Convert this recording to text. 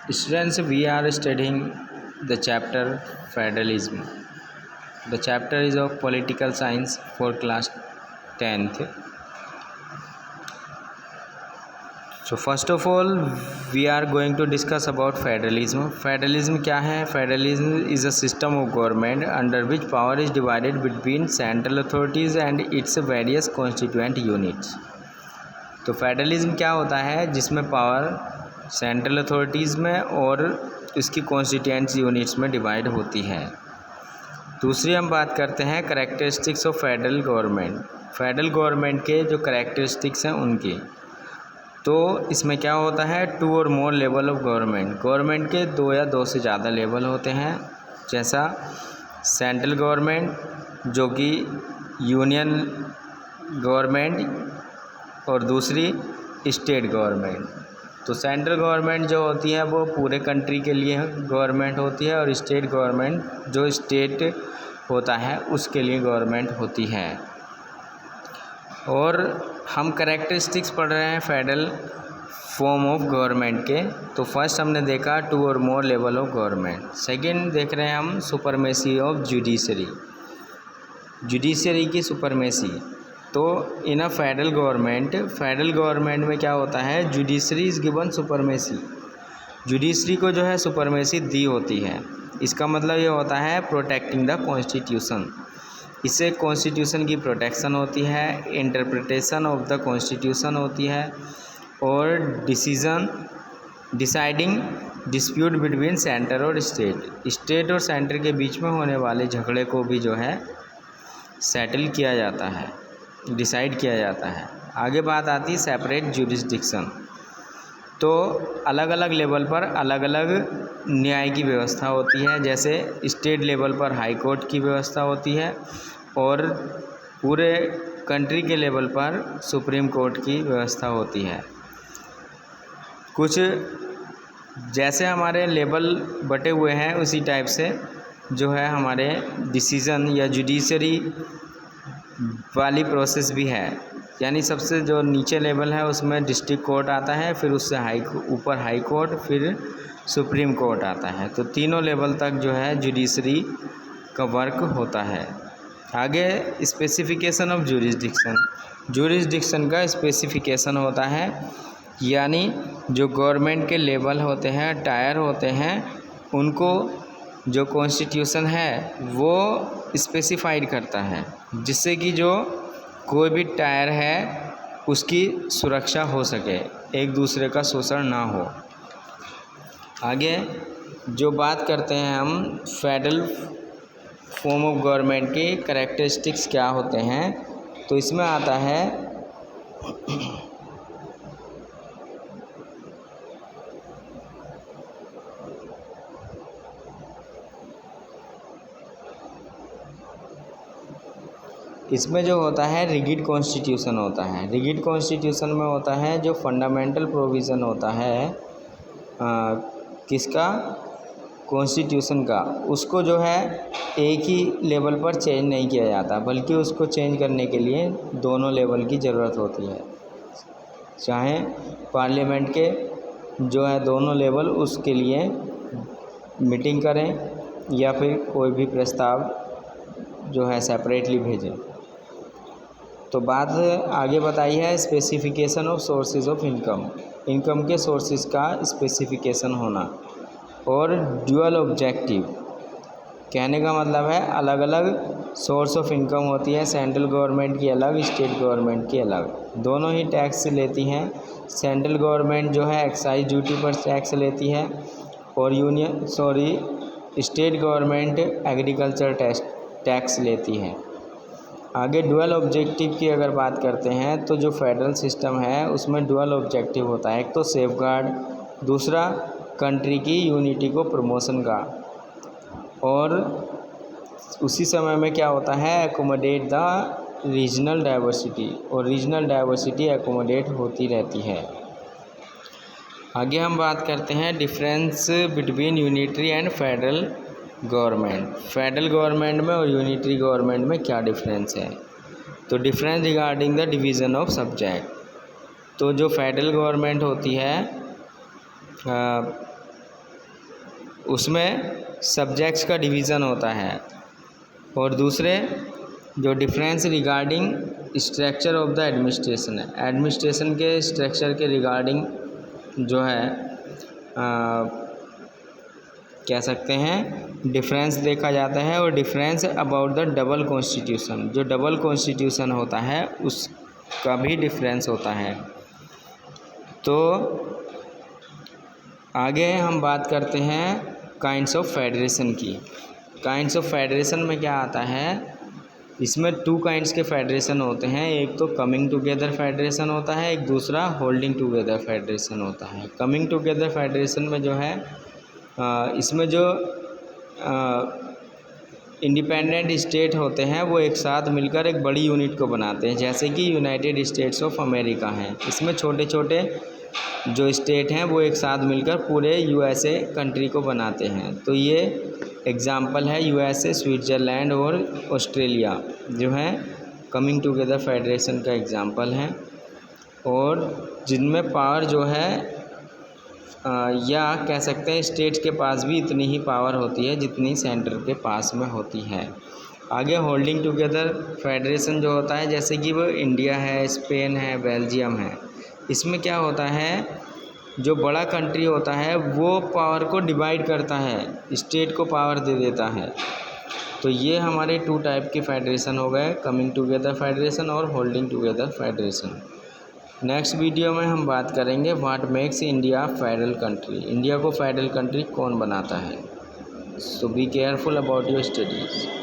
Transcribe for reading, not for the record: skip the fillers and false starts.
Students, we are studying the chapter Federalism. The chapter is of political science for class 10th. So first of all, we are going to discuss about federalism. Federalism क्या है? Federalism is a system of government under which power is divided between central authorities and its various constituent units. तो federalism क्या होता है? जिसमें power central authorities में और इसकी कॉन्स्टिट्यूएंट यूनिट्स में डिवाइड होती है। दूसरी हम बात करते हैं characteristics of federal government. Federal government के जो करैक्टरिस्टिक्स हैं उनकी, तो इसमें क्या होता है? 2 और मोर लेवल ऑफ गवर्नमेंट के 2 या 2 से ज़्यादा लेवल होते हैं। जैसा सेंट्रल गवर्नमेंट जो कि यूनियन गवर्नमेंट और दूसरी स्टेट गवर्नमेंट। तो सेंट्रल गवर्नमेंट जो होती है वो पूरे कंट्री के लिए गवर्नमेंट होती है और स्टेट गवर्नमेंट जो स्टेट होता है उसके लिए गवर्नमेंट होती है। और हम करैक्टरिस्टिक्स पढ़ रहे हैं फेडरल फॉर्म ऑफ गवर्नमेंट के। तो फर्स्ट हमने देखा 2 और मोर लेवल ऑफ गवर्नमेंट। सेकंड देख रहे हैं हम सुपरमेसी ऑफ जुडिशरी की सुपरमेसी। तो इन अ फेडरल गवर्नमेंट में क्या होता है? Judiciary is given supremacy. Judiciary को जो है सुपरमेसी दी होती है। इसका मतलब ये होता है प्रोटेक्टिंग द कॉन्स्टिट्यूशन। इससे कॉन्स्टिट्यूशन की प्रोटेक्शन होती है, इंटरप्रिटेशन ऑफ द कॉन्स्टिट्यूशन होती है और डिसाइडिंग डिस्प्यूट बिटवीन सेंटर और स्टेट और सेंटर के बीच में होने वाले झगड़े को भी जो है सेटल किया जाता है, डिसाइड किया जाता है। आगे बात आती है सेपरेट जुरिस्डिक्शन। तो अलग अलग लेवल पर अलग अलग न्याय की व्यवस्था होती है। जैसे स्टेट लेवल पर हाई कोर्ट की व्यवस्था होती है और पूरे कंट्री के लेवल पर सुप्रीम कोर्ट की व्यवस्था होती है। कुछ जैसे हमारे लेवल बटे हुए हैं उसी टाइप से जो है हमारे डिसीज़न या जुडिशरी वाली प्रोसेस भी है। यानी सबसे जो नीचे लेवल है उसमें डिस्ट्रिक्ट कोर्ट आता है, फिर उससे ऊपर हाई कोर्ट, फिर सुप्रीम कोर्ट आता है। तो तीनों लेवल तक जो है जुडिशरी का वर्क होता है। आगे स्पेसिफिकेशन ऑफ जुरिस्डिक्शन का स्पेसिफिकेशन होता है, यानी जो गवर्नमेंट के लेवल होते हैं, टायर होते हैं, उनको जो कॉन्स्टिट्यूशन है वो स्पेसिफाइड करता है, जिससे कि जो कोई भी टायर है उसकी सुरक्षा हो सके, एक दूसरे का शोषण ना हो। आगे जो बात करते हैं हम फेडरल फॉर्म ऑफ गवर्नमेंट के करैक्टरिस्टिक्स क्या होते हैं, तो इसमें आता है इसमें जो होता है रिगिड कॉन्स्टिट्यूशन होता है। रिगिड कॉन्स्टिट्यूशन में होता है जो फंडामेंटल प्रोविज़न होता है किसका? कॉन्स्टिट्यूशन का। उसको जो है एक ही लेवल पर चेंज नहीं किया जाता, बल्कि उसको चेंज करने के लिए दोनों लेवल की ज़रूरत होती है। चाहे पार्लियामेंट के जो है दोनों लेवल उसके लिए मीटिंग करें या फिर कोई भी प्रस्ताव जो है सेपरेटली भेजें। तो बात आगे बताई है specification of sources of income के सोर्सेज का स्पेसिफिकेशन होना। और ड्यूअल ऑब्जेक्टिव कहने का मतलब है अलग अलग सोर्स ऑफ इनकम होती है, सेंट्रल गवर्नमेंट की अलग, स्टेट गवर्नमेंट की अलग। दोनों ही टैक्स लेती हैं। सेंट्रल गवर्नमेंट जो है एक्साइज ड्यूटी पर टैक्स लेती है और स्टेट गवर्नमेंट एग्रीकल्चर टैक्स लेती है। आगे डुअल ऑब्जेक्टिव की अगर बात करते हैं तो जो फेडरल सिस्टम है उसमें डुअल ऑब्जेक्टिव होता है। एक तो सेफगार्ड, दूसरा कंट्री की यूनिटी को प्रमोशन का, और उसी समय में क्या होता है एकोमोडेट द रीजनल डाइवर्सिटी, और रीजनल डाइवर्सिटी एकोमोडेट होती रहती है। आगे हम बात करते हैं difference between unitary and federal government. Federal government में और यूनिटरी गवर्नमेंट में क्या डिफरेंस है? तो difference regarding the division of subject. तो जो फेडरल गवर्नमेंट होती है उसमें सब्जेक्ट्स का डिवीज़न होता है। और दूसरे जो difference regarding structure of the administration है, एडमिनिस्ट्रेशन के स्ट्रक्चर के रिगार्डिंग जो है कह सकते हैं डिफरेंस देखा जाता है। और difference about the double constitution, जो डबल कॉन्स्टिट्यूशन होता है उसका भी डिफरेंस होता है। तो आगे हम बात करते हैं काइंड्स ऑफ फेडरेशन की। काइंड्स ऑफ फेडरेशन में क्या आता है, इसमें 2 काइंड्स के फेडरेशन होते हैं। एक तो कमिंग टुगेदर फेडरेशन होता है, एक दूसरा होल्डिंग टुगेदर फेडरेशन होता है। कमिंग टुगेदर फेडरेशन में जो है इसमें जो इंडिपेंडेंट स्टेट होते हैं वो एक साथ मिलकर एक बड़ी यूनिट को बनाते हैं, जैसे कि यूनाइटेड स्टेट्स ऑफ अमेरिका हैं। इसमें छोटे छोटे जो स्टेट हैं वो एक साथ मिलकर पूरे यूएसए कंट्री को बनाते हैं। तो ये एग्जाम्पल है यूएसए, स्विट्ज़रलैंड और ऑस्ट्रेलिया जो हैं कमिंग टुगेदर फेडरेशन का एग्जाम्पल हैं। और जिनमें पावर जो है या कह सकते हैं स्टेट्स के पास भी इतनी ही पावर होती है जितनी सेंटर के पास में होती है। आगे होल्डिंग टुगेदर फेडरेशन जो होता है, जैसे कि वो इंडिया है, स्पेन है, बेल्जियम है। इसमें क्या होता है, जो बड़ा कंट्री होता है वो पावर को डिवाइड करता है, स्टेट को पावर दे देता है। तो ये हमारे 2 टाइप के फेडरेशन हो गए, कमिंग टुगेदर फेडरेशन और holding together federation. Next video में हम बात करेंगे what makes India federal country, India को फेडरल कंट्री कौन बनाता है। So be careful about your studies.